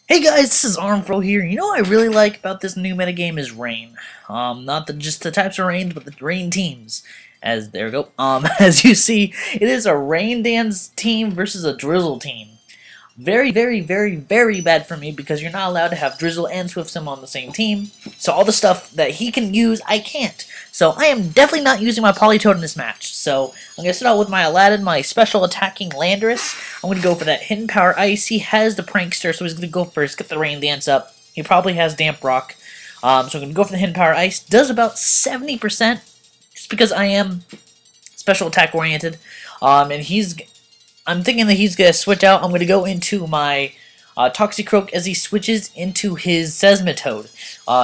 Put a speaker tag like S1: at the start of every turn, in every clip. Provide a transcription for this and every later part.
S1: Hey guys, this is Armedfro here. You know what I really like about this new metagame is rain. Not just the types of rain, but the rain teams. As there we go. As you see, it is a rain dance team versus a drizzle team. Very, very, very, very bad for me because you're not allowed to have Drizzle and SwiftSim on the same team. So all the stuff that he can use, I can't. So I am definitely not using my Polytoad in this match. So I'm going to start out with my Aladdin, my special attacking Landorus. I'm going to go for that Hidden Power Ice. He has the Prankster, so he's going to go first, get the Rain Dance up. He probably has Damp Rock. So I'm going to go for the Hidden Power Ice. Does about 70%, just because I am special attack oriented. I'm thinking that he's going to switch out. I'm going to go into my Toxicroak as he switches into his Seismitoad.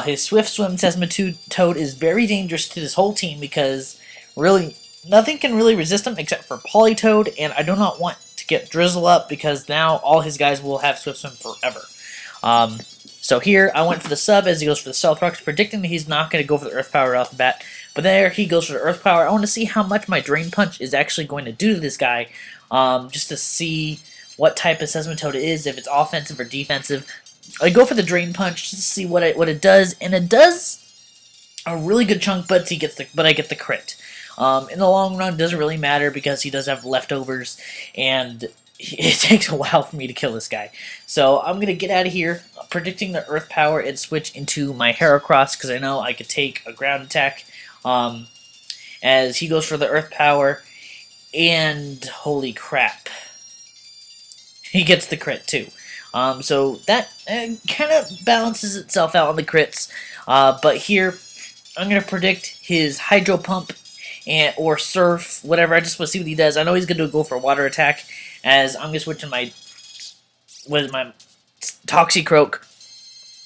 S1: His Swift Swim Seismitoad is very dangerous to this whole team because really nothing can really resist him except for Polytoad, and I do not want to get Drizzle up because now all his guys will have Swift Swim forever. So here I went for the sub as he goes for the Stealth Rocks, predicting that he's not going to go for the Earth Power off the bat. But there he goes for the Earth Power. I want to see how much my Drain Punch is actually going to do to this guy. Just to see what type of Seismitoad it is, if it's offensive or defensive. I go for the Drain Punch just to see what it does, and it does a really good chunk, but I get the crit. In the long run, it doesn't really matter because he does have leftovers, and it takes a while for me to kill this guy. So I'm going to get out of here, predicting the Earth Power, and switch into my Heracross, because I know I could take a ground attack. As he goes for the Earth Power, and holy crap, he gets the crit too. So that kind of balances itself out on the crits. But here, I'm going to predict his Hydro Pump or Surf, whatever. I just want to see what he does. I know he's going to go for a Water Attack, as I'm going to switch to my Toxicroak.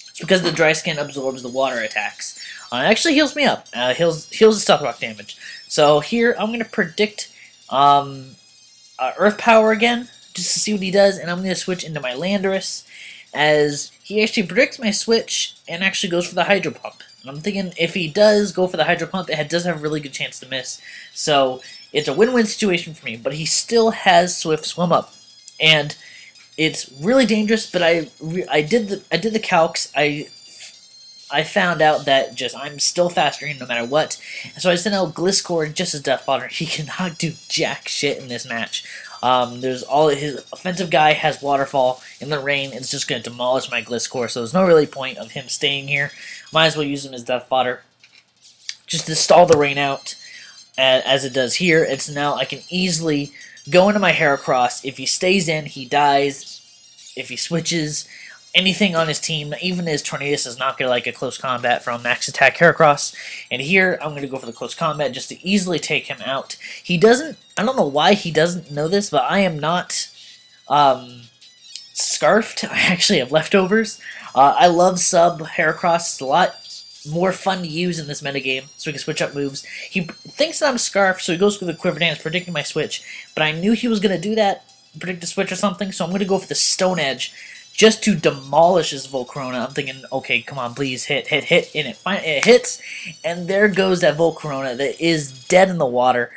S1: It's because the Dry Skin absorbs the Water Attacks. It actually heals me up. Heals the Stealth Rock damage. So here, I'm going to predict Earth Power again, just to see what he does, and I'm going to switch into my Landorus, as he actually predicts my switch and actually goes for the Hydro Pump. And I'm thinking if he does go for the Hydro Pump, it does have a really good chance to miss. So it's a win-win situation for me, but he still has Swift Swim Up, and it's really dangerous. But I did the calcs. I found out that I'm still faster no matter what. And so I sent out Gliscor just as Death Fodder. He cannot do jack shit in this match. There's his offensive guy has Waterfall in the rain. It's just going to demolish my Gliscor, so there's no really point of him staying here. Might as well use him as Death Fodder, just to stall the rain out, as it does here. It's now I can easily go into my Heracross. If he stays in, he dies. If he switches, anything on his team, even his Tornadus, is not going to like a close combat from Max Attack Heracross. And here, I'm going to go for the close combat just to easily take him out. He doesn't, I don't know why he doesn't know this, but I am not scarfed. I actually have leftovers. I love sub Heracross. It's a lot more fun to use in this metagame, so we can switch up moves. He thinks that I'm scarfed, so he goes for the Quiver Dance, predicting my switch. But I knew he was going to do that, predict a switch or something, so I'm going to go for the Stone Edge, just to demolish his Volcarona. I'm thinking, okay, come on, please hit, and it hits, and there goes that Volcarona that is dead in the water.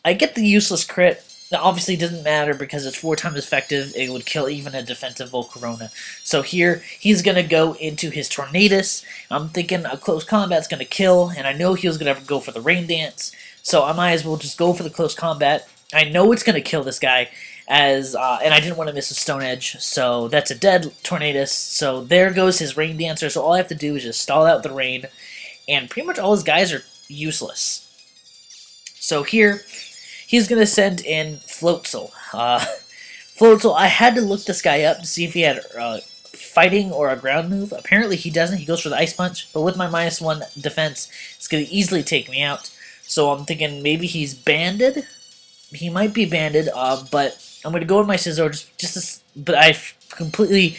S1: I get the useless crit. That obviously doesn't matter because it's 4 times effective. It would kill even a defensive Volcarona. So here, he's going to go into his Tornadus. I'm thinking a close combat's going to kill, and I know he was going to go for the Rain Dance, so I might as well just go for the close combat. I know it's going to kill this guy, and I didn't want to miss a Stone Edge, so that's a dead Tornadus. So there goes his Rain Dancer, so all I have to do is just stall out the rain, and pretty much all his guys are useless. So here, he's going to send in Floatzel. Floatzel, I had to look this guy up to see if he had fighting or a ground move. Apparently he doesn't. He goes for the Ice Punch, but with my -1 defense, it's going to easily take me out. So I'm thinking maybe he's banded. He might be banded, but I'm going to go with my Scizor, but I completely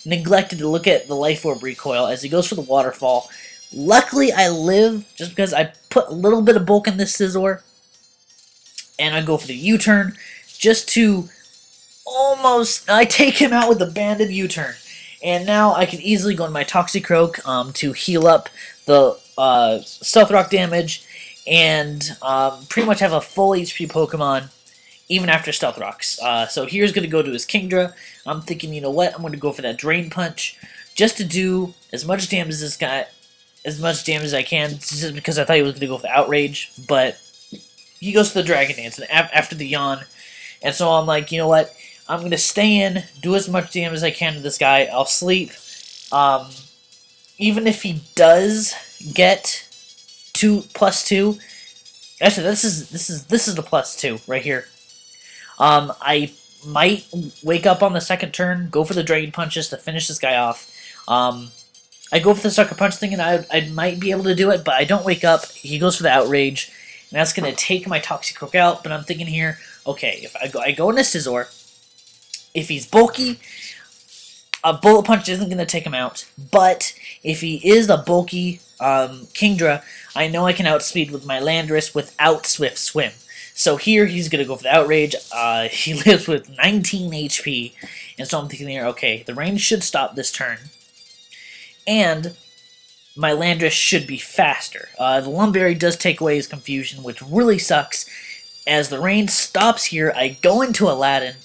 S1: neglected to look at the Life Orb recoil as he goes for the Waterfall. Luckily, I live just because I put a little bit of bulk in this Scizor, and I go for the U-turn just to I take him out with the banded U-turn. And now I can easily go into my Toxicroak to heal up the Stealth Rock damage, and pretty much have a full HP Pokemon even after Stealth Rocks. So here's going to go to his Kingdra. I'm thinking, you know what, I'm going to go for that Drain Punch, just to do as much damage as this guy, as much damage as I can, just because I thought he was going to go for the Outrage, but he goes for the Dragon Dance and after the Yawn, and so I'm like, you know what, I'm going to stay in, do as much damage as I can to this guy, I'll sleep. Even if he does get +2, actually this is the +2 right here. I might wake up on the second turn, go for the Dragon Punches to finish this guy off. I go for the Sucker Punch thing, and I might be able to do it, but I don't wake up. He goes for the Outrage, and that's going to take my Toxicroak out, but I'm thinking here, okay, if I go into Scizor, if he's bulky, a Bullet Punch isn't going to take him out, but if he is a bulky Kingdra, I know I can outspeed with my Landorus without Swift Swim. So here, he's going to go for the Outrage. He lives with 19 HP, and so I'm thinking here, okay, the rain should stop this turn, and my Landorus should be faster. The Lumberry does take away his confusion, which really sucks. As the rain stops here, I go into Aladdin,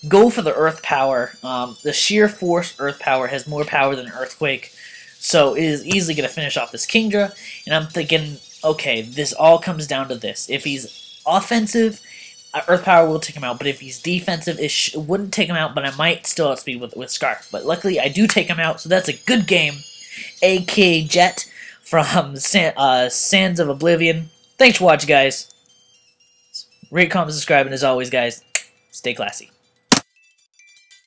S1: go for the Earth Power. The Sheer Force Earth Power has more power than Earthquake, so it is easily going to finish off this Kingdra, and I'm thinking, okay, this all comes down to this. If he's offensive, Earth Power will take him out, but if he's defensive, it wouldn't take him out, but I might still outspeed with Scarf. But luckily, I do take him out, so that's a good game. A.K.A. Jet from Sands of Oblivion. Thanks for watching, guys. Rate, comment, subscribe, and as always, guys, stay classy.